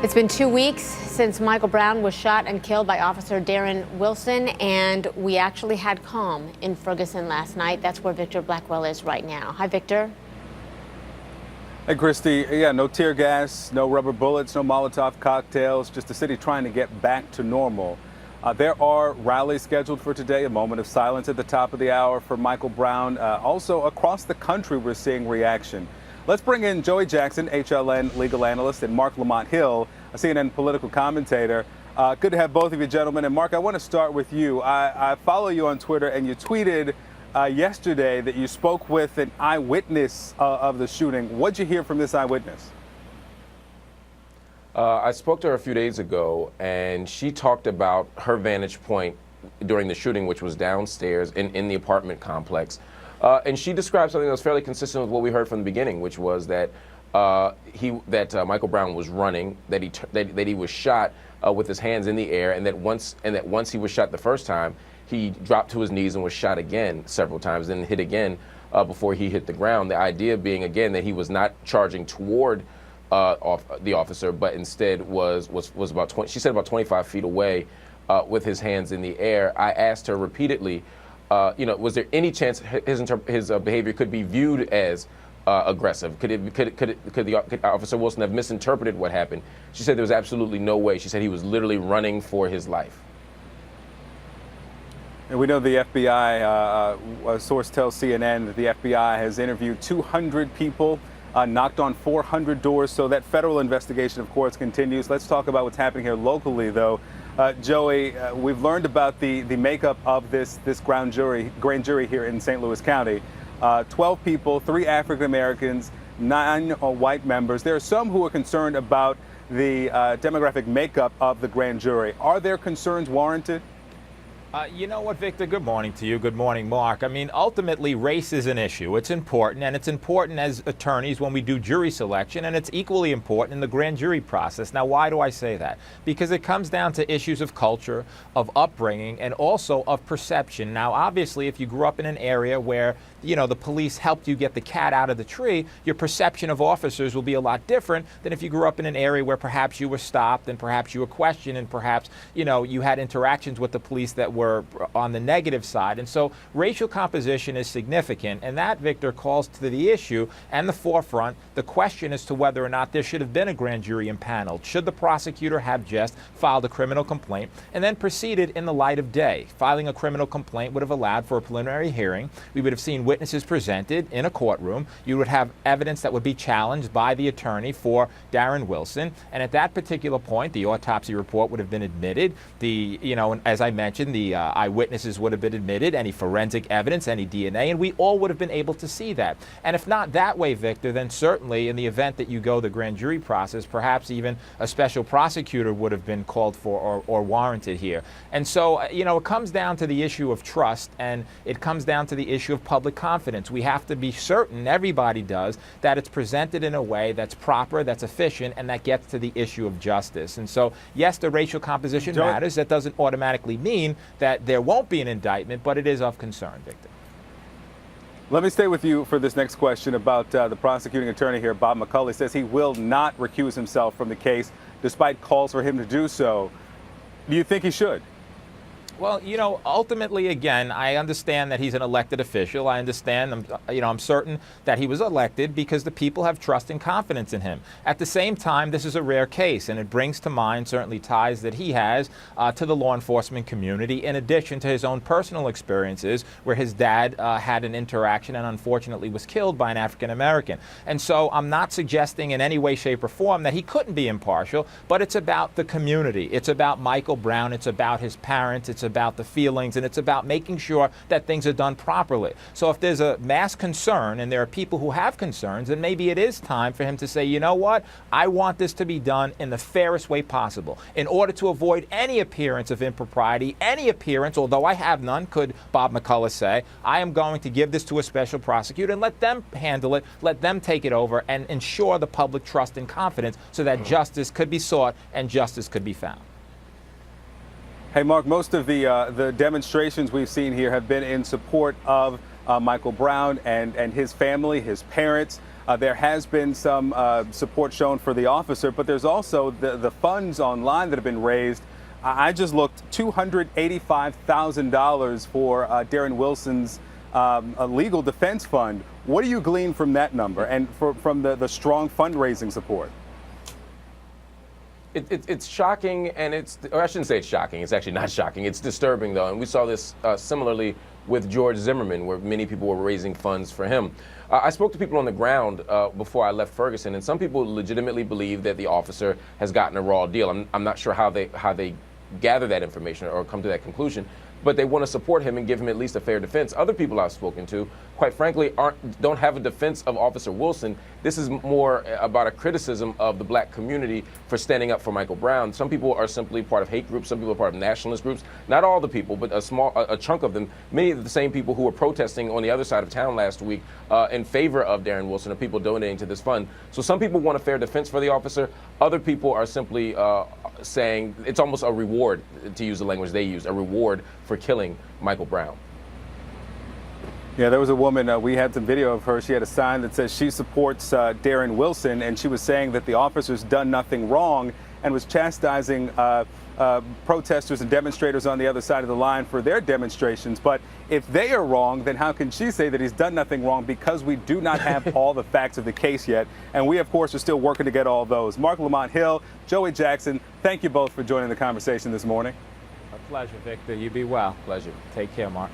It's been 2 weeks since Michael Brown was shot and killed by Officer Darren Wilson, and we actually had calm in Ferguson last night. That's where Victor Blackwell is right now. Hi, Victor. Hey, Christy. Yeah, no tear gas, no rubber bullets, no Molotov cocktails, just the city trying to get back to normal. There are rallies scheduled for today, a moment of silence at the top of the hour for Michael Brown. Also, across the country, we're seeing reaction. Let's bring in Joey Jackson, HLN legal analyst, and Marc Lamont Hill, a CNN political commentator. Good to have both of you gentlemen. And Marc, I want to start with you. I follow you on Twitter, and you tweeted yesterday that you spoke with an eyewitness of the shooting. What'd you hear from this eyewitness? I spoke to her a few days ago, and she talked about her vantage point during the shooting, which was downstairs in the apartment complex. And she described something that was fairly consistent with what we heard from the beginning, which was that Michael Brown was running, that he was shot with his hands in the air, and that once he was shot the first time, he dropped to his knees and was shot again several times, and hit again before he hit the ground. The idea being again that he was not charging toward the officer, but instead was about 20. She said about 25 feet away with his hands in the air. I asked her repeatedly, was there any chance his behavior could be viewed as aggressive? Could Officer Wilson have misinterpreted what happened? She said there was absolutely no way. She said he was literally running for his life. And we know the FBI, a source tells CNN that the FBI has interviewed 200 people, knocked on 400 doors, so that federal investigation, of course, continues. Let's talk about what's happening here locally, though. Joey, we've learned about the makeup of this grand jury here in St. Louis County. 12 people, 3 African Americans, 9 white members. There are some who are concerned about the demographic makeup of the grand jury. Are their concerns warranted? You know what, Victor? Good morning to you. Good morning, Mark. I mean, ultimately, race is an issue. It's important, and it's important as attorneys when we do jury selection, and it's equally important in the grand jury process. Now, why do I say that? Because it comes down to issues of culture, of upbringing, and also of perception. Now, obviously, if you grew up in an area where, the police helped you get the cat out of the tree, your perception of officers will be a lot different than if you grew up in an area where perhaps you were stopped and perhaps you were questioned and perhaps, you had interactions with the police that were on the negative side. And so racial composition is significant, and that, Victor, calls to the issue and the forefront the question as to whether or not there should have been a grand jury impaneled. Should the prosecutor have just filed a criminal complaint and then proceeded in the light of day? Filing a criminal complaint would have allowed for a preliminary hearing. We would have seen witnesses presented in a courtroom. You would have evidence that would be challenged by the attorney for Darren Wilson, and at that particular point, the autopsy report would have been admitted. As I mentioned, the eyewitnesses would have been admitted, any forensic evidence, any DNA, and we all would have been able to see that. And if not that way, Victor, then certainly in the event that you go the grand jury process, perhaps even a special prosecutor would have been called for or warranted here. And so, it comes down to the issue of trust, and it comes down to the issue of public confidence. We have to be certain, everybody does, that it's presented in a way that's proper, that's efficient, and that gets to the issue of justice. And so, yes, the racial composition matters. That doesn't automatically mean that there won't be an indictment, but it is of concern, Victor. Let me stay with you for this next question about the prosecuting attorney here. Bob McCulley says he will not recuse himself from the case despite calls for him to do so. Do you think he should? Well, ultimately, again, I understand that he's an elected official. I understand, I'm certain that he was elected because the people have trust and confidence in him. At the same time, this is a rare case, and it brings to mind certainly ties that he has to the law enforcement community, in addition to his own personal experiences where his dad had an interaction and unfortunately was killed by an African American. And so I'm not suggesting in any way, shape, or form that he couldn't be impartial, but it's about the community. It's about Michael Brown. It's about his parents. It's about the feelings, and it's about making sure that things are done properly. So if there's a mass concern and there are people who have concerns, then maybe it is time for him to say, you know what, I want this to be done in the fairest way possible in order to avoid any appearance of impropriety, any appearance, although I have none, could Bob McCulley say, I am going to give this to a special prosecutor and let them handle it, let them take it over and ensure the public trust and confidence so that justice could be sought and justice could be found. Hey, Mark, most of the demonstrations we've seen here have been in support of Michael Brown and his family, his parents. There has been some support shown for the officer, but there's also the funds online that have been raised. I just looked, $285,000 for Darren Wilson's a legal defense fund. What do you glean from that number and from the strong fundraising support? It's shocking, and or I shouldn't say it's shocking. It's actually not shocking. It's disturbing, though, and we saw this similarly with George Zimmerman, where many people were raising funds for him. I spoke to people on the ground before I left Ferguson, and some people legitimately believe that the officer has gotten a raw deal. I'm not sure how they gather that information or come to that conclusion, but they want to support him and give him at least a fair defense. Other people I've spoken to, quite frankly, don't have a defense of Officer Wilson. This is more about a criticism of the black community for standing up for Michael Brown. Some people are simply part of hate groups. Some people are part of nationalist groups. Not all the people, but a chunk of them. Many of the same people who were protesting on the other side of town last week in favor of Darren Wilson are people donating to this fund. So some people want a fair defense for the officer. Other people are simply saying it's almost a reward, to use the language they use, a reward for killing Michael Brown. Yeah, there was a woman, we had some video of her. She had a sign that says she supports Darren Wilson, and she was saying that the officer's done nothing wrong and was chastising protesters and demonstrators on the other side of the line for their demonstrations. But if they are wrong, then how can she say that he's done nothing wrong? Because we do not have all the facts of the case yet. And we, of course, are still working to get all those. Marc, Lamont Hill, Joey Jackson, thank you both for joining the conversation this morning. A pleasure, Victor. You be well. Pleasure. Take care, Mark.